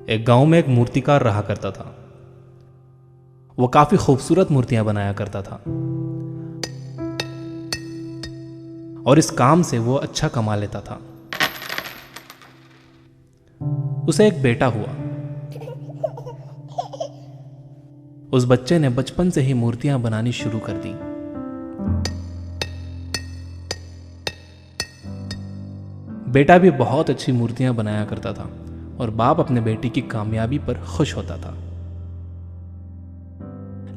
एक गांव में एक मूर्तिकार रहा करता था। वो काफी खूबसूरत मूर्तियां बनाया करता था और इस काम से वो अच्छा कमा लेता था। उसे एक बेटा हुआ। उस बच्चे ने बचपन से ही मूर्तियां बनानी शुरू कर दी। बेटा भी बहुत अच्छी मूर्तियां बनाया करता था और बाप अपने बेटे की कामयाबी पर खुश होता था।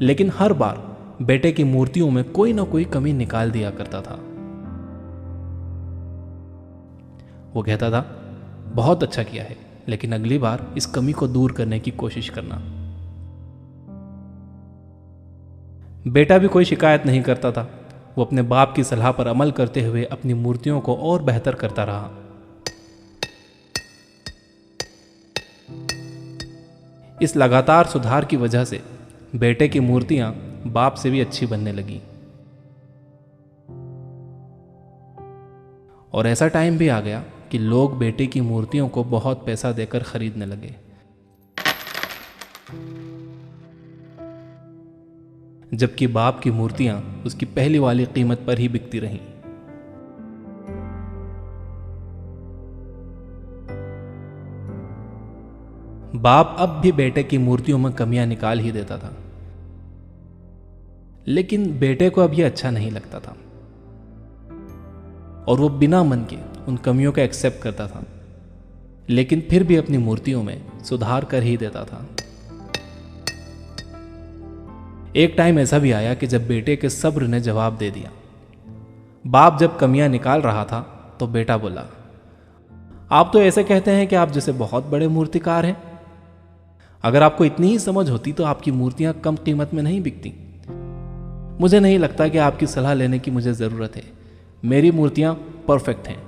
लेकिन हर बार बेटे की मूर्तियों में कोई ना कोई कमी निकाल दिया करता था। वो कहता था, बहुत अच्छा किया है, लेकिन अगली बार इस कमी को दूर करने की कोशिश करना। बेटा भी कोई शिकायत नहीं करता था। वो अपने बाप की सलाह पर अमल करते हुए अपनी मूर्तियों को और बेहतर करता रहा। इस लगातार सुधार की वजह से बेटे की मूर्तियां बाप से भी अच्छी बनने लगी। और ऐसा टाइम भी आ गया कि लोग बेटे की मूर्तियों को बहुत पैसा देकर खरीदने लगे। जबकि बाप की मूर्तियां उसकी पहली वाली कीमत पर ही बिकती रहीं। बाप अब भी बेटे की मूर्तियों में कमियां निकाल ही देता था, लेकिन बेटे को अब यह अच्छा नहीं लगता था और वो बिना मन के उन कमियों को एक्सेप्ट करता था, लेकिन फिर भी अपनी मूर्तियों में सुधार कर ही देता था। एक टाइम ऐसा भी आया कि जब बेटे के सब्र ने जवाब दे दिया। बाप जब कमियां निकाल रहा था तो बेटा बोला, आप तो ऐसे कहते हैं कि आप जैसे बहुत बड़े मूर्तिकार हैं। अगर आपको इतनी ही समझ होती तो आपकी मूर्तियां कम कीमत में नहीं बिकती। मुझे नहीं लगता कि आपकी सलाह लेने की मुझे जरूरत है। मेरी मूर्तियां परफेक्ट हैं।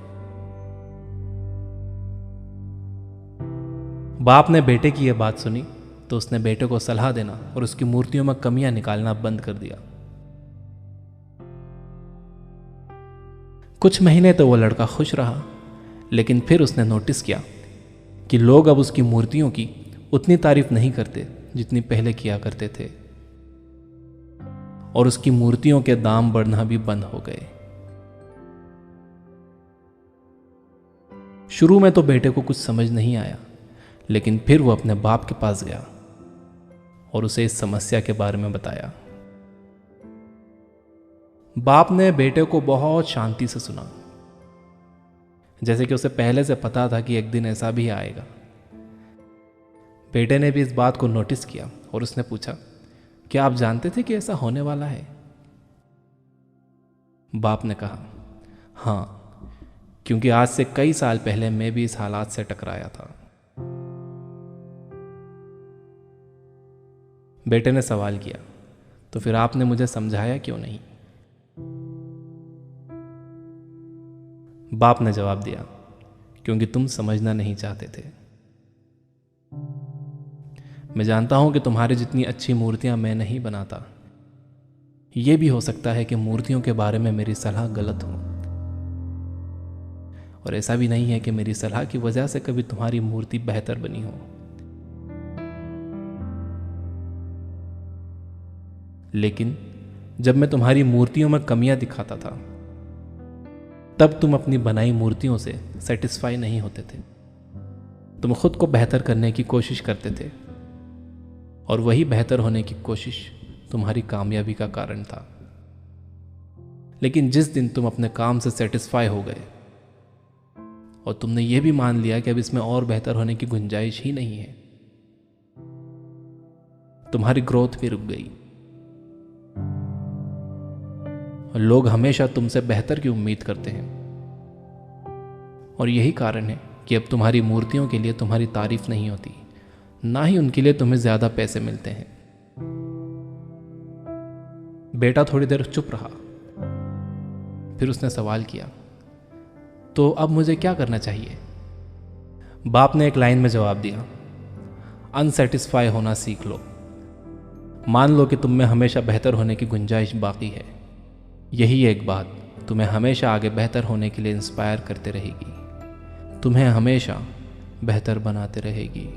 बाप ने बेटे की यह बात सुनी तो उसने बेटे को सलाह देना और उसकी मूर्तियों में कमियां निकालना बंद कर दिया। कुछ महीने तो वो लड़का खुश रहा, लेकिन फिर उसने नोटिस किया कि लोग अब उसकी मूर्तियों की उतनी तारीफ नहीं करते जितनी पहले किया करते थे और उसकी मूर्तियों के दाम बढ़ना भी बंद हो गए। शुरू में तो बेटे को कुछ समझ नहीं आया, लेकिन फिर वो अपने बाप के पास गया और उसे इस समस्या के बारे में बताया। बाप ने बेटे को बहुत शांति से सुना, जैसे कि उसे पहले से पता था कि एक दिन ऐसा भी आएगा। बेटे ने भी इस बात को नोटिस किया और उसने पूछा, क्या आप जानते थे कि ऐसा होने वाला है? बाप ने कहा, हाँ, क्योंकि आज से कई साल पहले मैं भी इस हालात से टकराया था। बेटे ने सवाल किया, तो फिर आपने मुझे समझाया क्यों नहीं? बाप ने जवाब दिया, क्योंकि तुम समझना नहीं चाहते थे। मैं जानता हूं कि तुम्हारी जितनी अच्छी मूर्तियां मैं नहीं बनाता। यह भी हो सकता है कि मूर्तियों के बारे में मेरी सलाह गलत हो, और ऐसा भी नहीं है कि मेरी सलाह की वजह से कभी तुम्हारी मूर्ति बेहतर बनी हो। लेकिन जब मैं तुम्हारी मूर्तियों में कमियां दिखाता था, तब तुम अपनी बनाई मूर्तियों से सेटिस्फाई नहीं होते थे। तुम खुद को बेहतर करने की कोशिश करते थे और वही बेहतर होने की कोशिश तुम्हारी कामयाबी का कारण था। लेकिन जिस दिन तुम अपने काम से सेटिस्फाई हो गए और तुमने यह भी मान लिया कि अब इसमें और बेहतर होने की गुंजाइश ही नहीं है, तुम्हारी ग्रोथ भी रुक गई और लोग हमेशा तुमसे बेहतर की उम्मीद करते हैं। और यही कारण है कि अब तुम्हारी मूर्तियों के लिए तुम्हारी तारीफ नहीं होती, ना ही उनके लिए तुम्हें ज्यादा पैसे मिलते हैं। बेटा थोड़ी देर चुप रहा, फिर उसने सवाल किया, तो अब मुझे क्या करना चाहिए? बाप ने एक लाइन में जवाब दिया, अनसेटिस्फाई होना सीख लो। मान लो कि तुम में हमेशा बेहतर होने की गुंजाइश बाकी है। यही एक बात तुम्हें हमेशा आगे बेहतर होने के लिए इंस्पायर करते रहेगी, तुम्हें हमेशा बेहतर बनाते रहेगी।